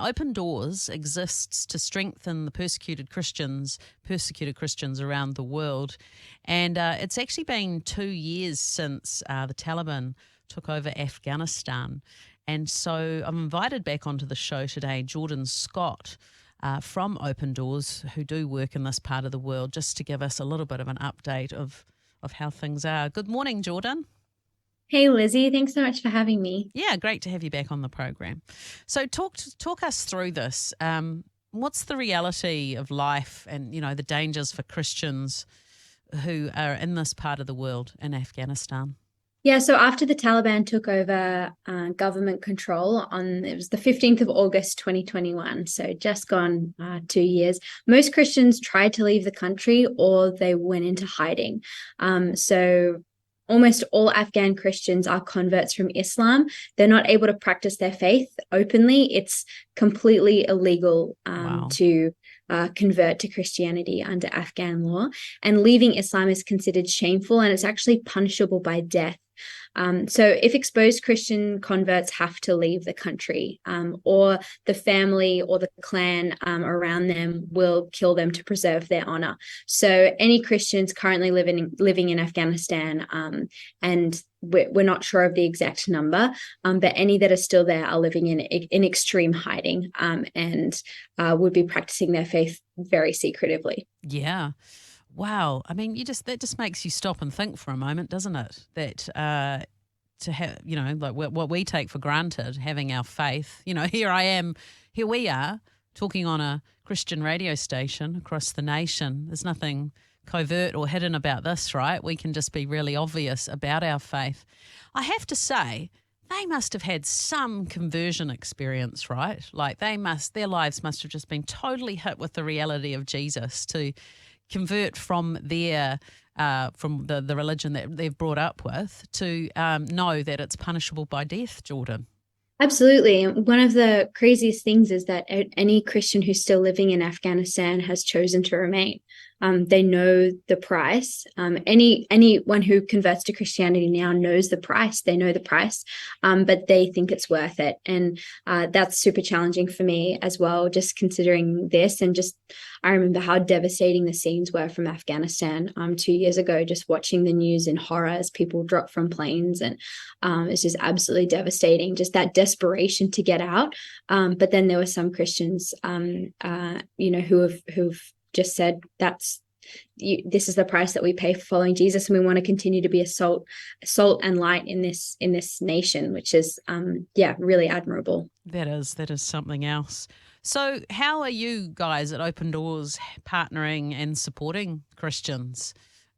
Open Doors exists to strengthen the persecuted Christians around the world. And it's actually been 2 years since the Taliban took over Afghanistan. And so I'm invited back onto the show today, Jordan Scott from Open Doors, who do work in this part of the world, just to give us a little bit of an update of how things are. Good morning, Jordan. Hey, Lizzie, thanks so much for having me. Yeah, great to have you back on the program. So talk us through this. What's the reality of life and, the dangers for Christians who are in this part of the world in Afghanistan? Yeah, so after the Taliban took over government control it was the 15th of August, 2021, so just gone 2 years, most Christians tried to leave the country or they went into hiding. So almost all Afghan Christians are converts from Islam. They're not able to practice their faith openly. It's completely illegal Wow. to convert to Christianity under Afghan law. And leaving Islam is considered shameful, and it's actually punishable by death. So if exposed Christian converts have to leave the country, or the family or the clan around them will kill them to preserve their honor. So any Christians currently living in Afghanistan, and we're not sure of the exact number, but any that are still there are living in extreme hiding, and would be practicing their faith very secretively. Yeah. Wow. I mean, that just makes you stop and think for a moment, doesn't it? That to have, like what we take for granted, having our faith. Here we are talking on a Christian radio station across the nation. There's nothing covert or hidden about this, right? We can just be really obvious about our faith. I have to say, they must have had some conversion experience, right? Like their lives must have just been totally hit with the reality of Jesus to convert from the religion that they've brought up with to know that it's punishable by death, Jordan. Absolutely. One of the craziest things is that any Christian who's still living in Afghanistan has chosen to remain. They know the price. Anyone who converts to Christianity now knows the price. They know the price, but they think it's worth it. And that's super challenging for me as well, just considering this. And just, I remember how devastating the scenes were from Afghanistan 2 years ago, just watching the news in horror as people drop from planes. And it's just absolutely devastating, just that desperation to get out. But then there were some Christians, who've just said this is the price that we pay for following Jesus, and we want to continue to be a salt and light in this nation, which is really admirable. That is something else. So how are you guys at Open Doors partnering and supporting Christians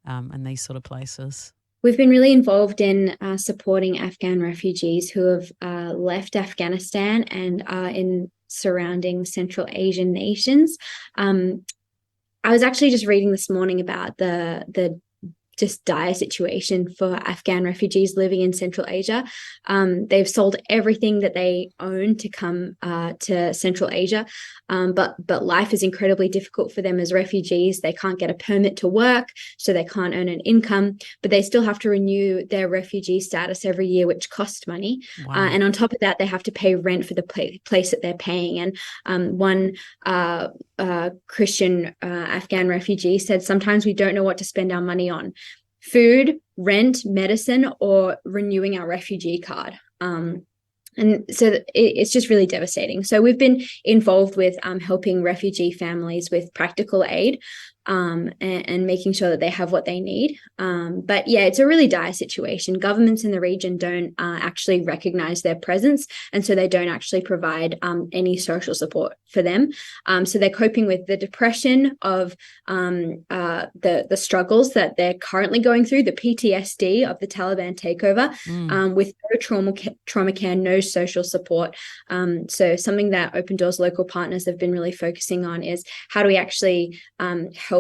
in these sort of places? We've been really involved in supporting Afghan refugees who have left Afghanistan and are in surrounding Central Asian nations. I was actually just reading this morning about the just dire situation for Afghan refugees living in Central Asia. They've sold everything that they own to come to Central Asia, but life is incredibly difficult for them as refugees. They can't get a permit to work, so they can't earn an income, but they still have to renew their refugee status every year, which costs money. Wow. And on top of that, they have to pay rent for the place that they're paying. And one Christian Afghan refugee said, sometimes we don't know what to spend our money on: food, rent, medicine, or renewing our refugee card. And so it's just really devastating. So we've been involved with helping refugee families with practical aid, and making sure that they have what they need. But yeah, it's a really dire situation. Governments in the region don't actually recognize their presence, and so they don't actually provide any social support for them. So they're coping with the depression of the struggles that they're currently going through, the PTSD of the Taliban takeover, with no trauma care, no social support. So something that Open Doors local partners have been really focusing on is how do we actually help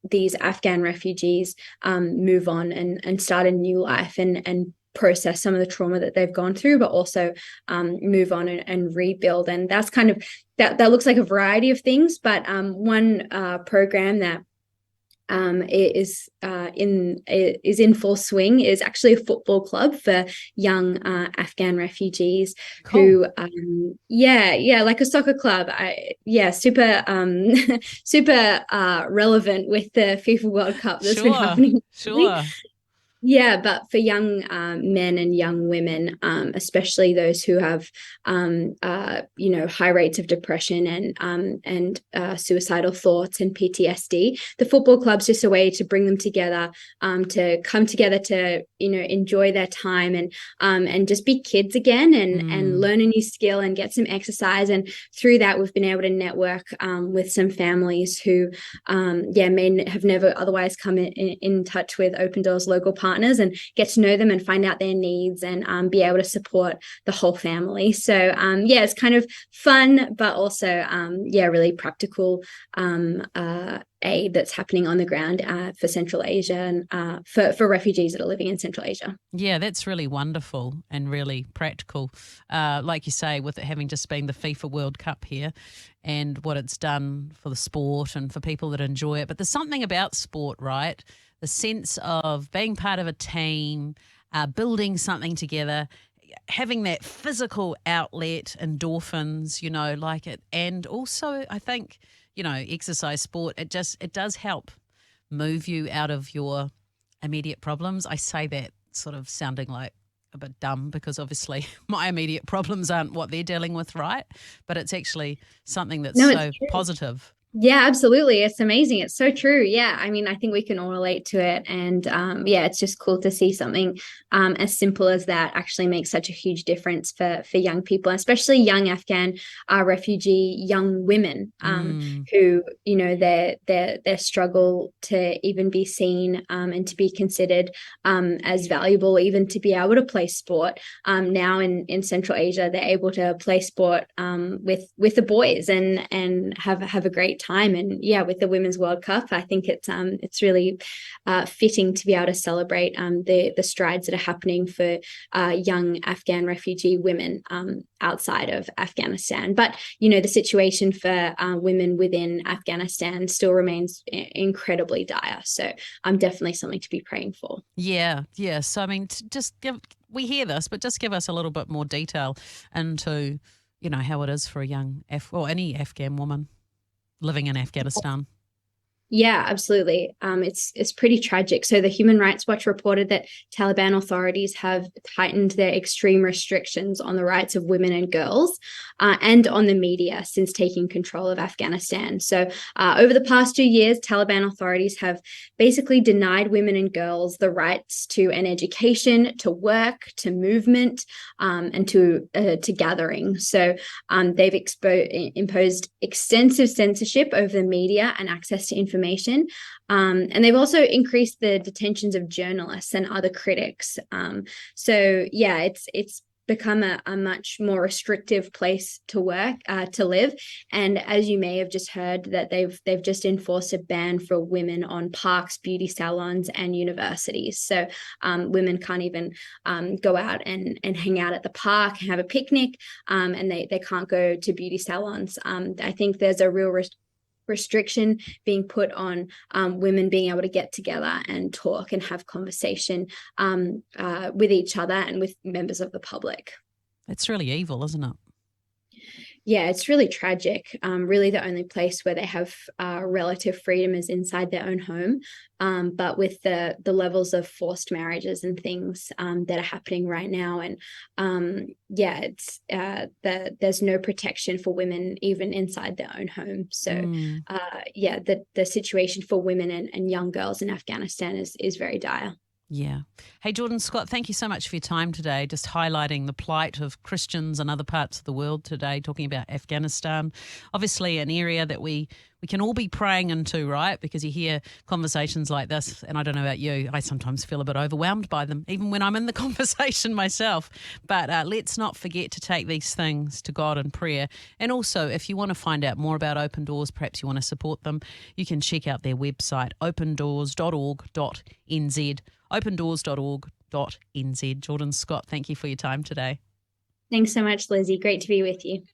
these Afghan refugees move on and start a new life and process some of the trauma that they've gone through, but also move on and rebuild. And that's kind of that looks like a variety of things, but one program that is in full swing. Is actually a football club for young Afghan refugees Cool. who like a soccer club. Super super relevant with the FIFA World Cup that's been Sure. happening recently. Sure. Yeah, but for young men and young women, especially those who have, high rates of depression and suicidal thoughts and PTSD, the football club's just a way to bring them together, to come together to enjoy their time and just be kids again and learn a new skill and get some exercise. And through that, we've been able to network with some families who, may have never otherwise come in touch with Open Doors local partners and get to know them and find out their needs and be able to support the whole family. So it's kind of fun, but also really practical aid that's happening on the ground for Central Asia and for refugees that are living in Central Asia. Yeah, that's really wonderful and really practical. Like you say, with it having just been the FIFA World Cup here and what it's done for the sport and for people that enjoy it. But there's something about sport, right? The sense of being part of a team, building something together, having that physical outlet, endorphins, like it. And also, I think, exercise, sport, it does help move you out of your immediate problems. I say that sort of sounding like a bit dumb because obviously my immediate problems aren't what they're dealing with, right? But it's actually something that's so positive. Yeah, absolutely. It's amazing. It's so true. Yeah. I mean, I think we can all relate to it. And it's just cool to see something as simple as that actually makes such a huge difference for young people, especially young Afghan refugee young women who, their struggle to even be seen and to be considered as valuable, even to be able to play sport. Now in Central Asia, they're able to play sport with the boys and have a great time. And with the Women's World Cup, I think it's really fitting to be able to celebrate the strides that are happening for young Afghan refugee women outside of Afghanistan. But the situation for women within Afghanistan still remains incredibly dire. So definitely something to be praying for. Yeah. So I mean, we hear this, but just give us a little bit more detail into how it is for a young or any Afghan woman living in Afghanistan. Yeah, absolutely. It's pretty tragic. So the Human Rights Watch reported that Taliban authorities have tightened their extreme restrictions on the rights of women and girls and on the media since taking control of Afghanistan. So over the past 2 years, Taliban authorities have basically denied women and girls the rights to an education, to work, to movement, and to gathering. So they've imposed extensive censorship over the media and access to information. And they've also increased the detentions of journalists and other critics. It's become a much more restrictive place to work, to live. And as you may have just heard, that they've just enforced a ban for women on parks, beauty salons, and universities. So women can't even go out and hang out at the park and have a picnic, and they can't go to beauty salons. I think there's a real restriction being put on women being able to get together and talk and have conversation with each other and with members of the public. It's really evil, isn't it? Yeah, it's really tragic. Really, the only place where they have relative freedom is inside their own home. But with the levels of forced marriages and things that are happening right now, and there's no protection for women even inside their own home. So the situation for women and young girls in Afghanistan is very dire. Yeah. Hey, Jordan Scott, thank you so much for your time today, just highlighting the plight of Christians in other parts of the world today, talking about Afghanistan. Obviously an area that we can all be praying into, right? Because you hear conversations like this, and I don't know about you, I sometimes feel a bit overwhelmed by them, even when I'm in the conversation myself. But let's not forget to take these things to God in prayer. And also, if you want to find out more about Open Doors, perhaps you want to support them, you can check out their website, opendoors.org.nz. opendoors.org.nz. Jordan Scott, thank you for your time today. Thanks so much, Lizzie. Great to be with you.